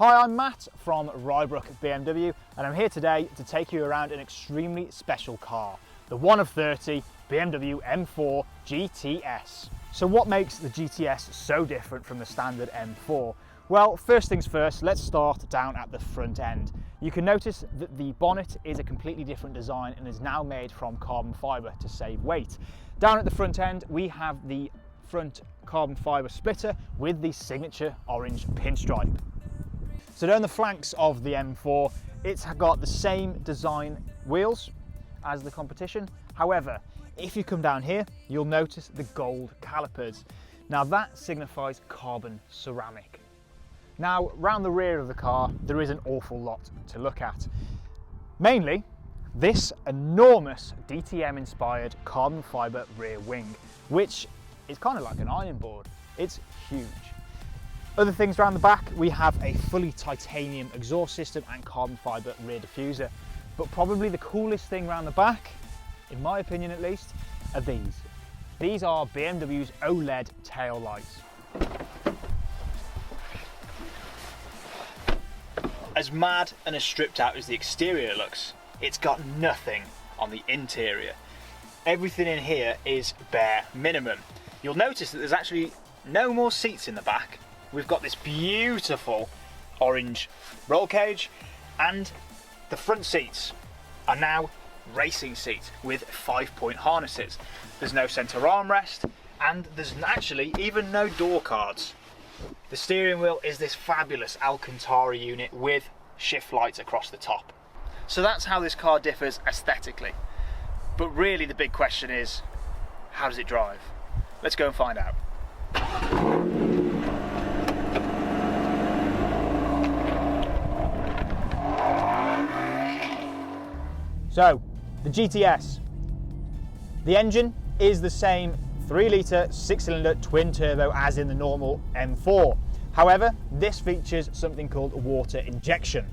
Hi, I'm Matt from Rybrook BMW and I'm here today to take you around an extremely special car, the one of 30 BMW M4 GTS. So what makes the GTS so different from the standard M4? Well, first things first, let's start down at the front end. You can notice that the bonnet is a completely different design and is now made from carbon fibre to save weight. Down at the front end, we have the front carbon fibre splitter with the signature orange pinstripe. So down the flanks of the M4, it's got the same design wheels as the competition. However, if you come down here, you'll notice the gold calipers. Now that signifies carbon ceramic. Now, round the rear of the car, there is an awful lot to look at. Mainly, this enormous DTM-inspired carbon fibre rear wing, which is kind of like an iron board. It's huge. Other things around the back, we have a fully titanium exhaust system and carbon fibre rear diffuser. But probably the coolest thing around the back, in my opinion at least, are these. These are BMW's OLED tail lights. As mad and as stripped out as the exterior looks, it's got nothing on the interior. Everything in here is bare minimum. You'll notice that there's actually no more seats in the back. We've got this beautiful orange roll cage, and the front seats are now racing seats with 5-point harnesses. There's no centre armrest, and there's actually even no door cards. The steering wheel is this fabulous Alcantara unit with shift lights across the top. So that's how this car differs aesthetically. But really the big question is, how does it drive? Let's go and find out. So, the GTS. The engine is the same 3-litre 6-cylinder twin turbo as in the normal M4. However, this features something called water injection,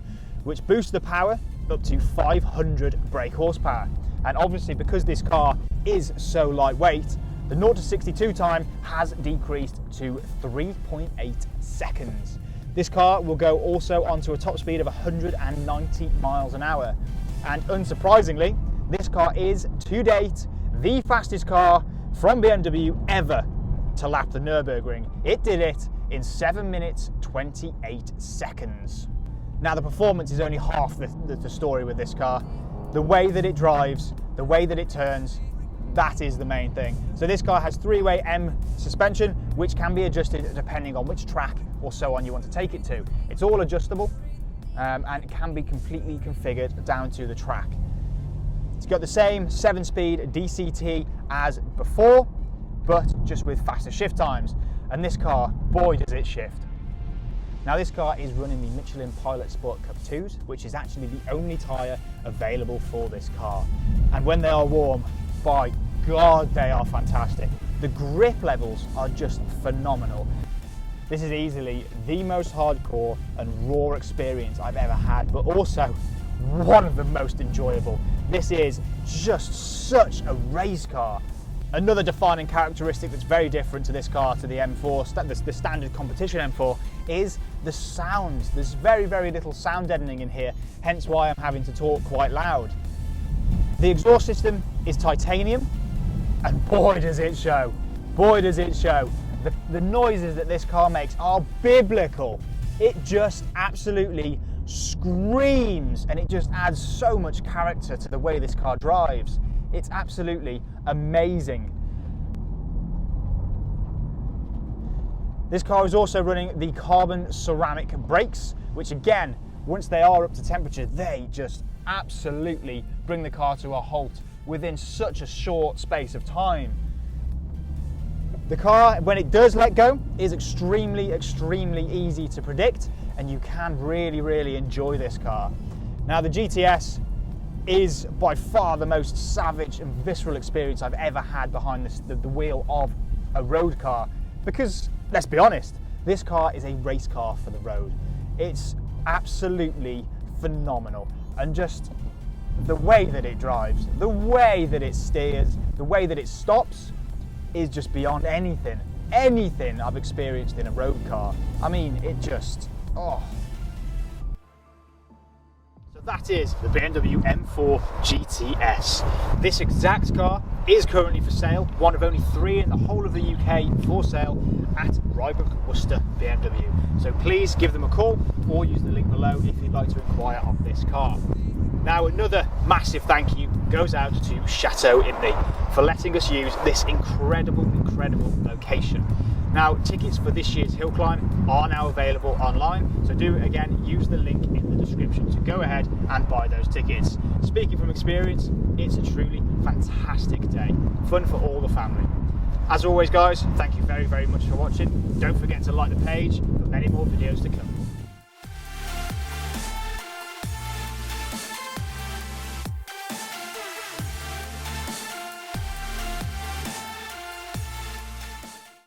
which boosts the power up to 500 brake horsepower. And obviously, because this car is so lightweight, the 0 to 62 time has decreased to 3.8 seconds. This car will go also onto a top speed of 190 miles an hour. And unsurprisingly, this car is, to date, the fastest car from BMW ever to lap the Nürburgring. It did it in 7 minutes 28 seconds. Now the performance is only half the story with this car. The way that it drives, the way that it turns, that is the main thing. So this car has 3-way M suspension, which can be adjusted depending on which track or so on you want to take it to. It's all adjustable. And it can be completely configured down to the track. It's got the same 7-speed DCT as before, but just with faster shift times. And this car, boy does it shift. Now this car is running the Michelin Pilot Sport Cup 2s, which is actually the only tyre available for this car. And when they are warm, by God, they are fantastic. The grip levels are just phenomenal. This is easily the most hardcore and raw experience I've ever had, but also one of the most enjoyable. This is just such a race car. Another defining characteristic that's very different to this car, to the M4, the standard competition M4, is the sounds. There's very, very little sound deadening in here, hence why I'm having to talk quite loud. The exhaust system is titanium, and boy does it show. Boy does it show. The noises that this car makes are biblical. It just absolutely screams, and it just adds so much character to the way this car drives. It's absolutely amazing. This car is also running the carbon ceramic brakes, which again, once they are up to temperature, they just absolutely bring the car to a halt within such a short space of time. The car, when it does let go, is extremely, extremely easy to predict, and you can really, really enjoy this car. Now the GTS is by far the most savage and visceral experience I've ever had behind the wheel of a road car, because let's be honest, this car is a race car for the road. It's absolutely phenomenal, and just the way that it drives, the way that it steers, the way that it stops is just beyond anything I've experienced in a road car. I mean, it just, oh, So that is the BMW M4 GTS. This exact car is currently for sale, one of only 3 in the whole of the UK for sale at Rybrook Worcester BMW. So please give them a call or use the link below if you'd like to inquire on this car. Now, another massive thank you goes out to Chateau Impney for letting us use this incredible location. Now, tickets for this year's hill climb are now available online, so do again use the link in the description to go ahead and buy those tickets. Speaking from experience, it's a truly fantastic day, fun for all the family. As always guys, thank you very much for watching. Don't forget to like the page for many more videos to come.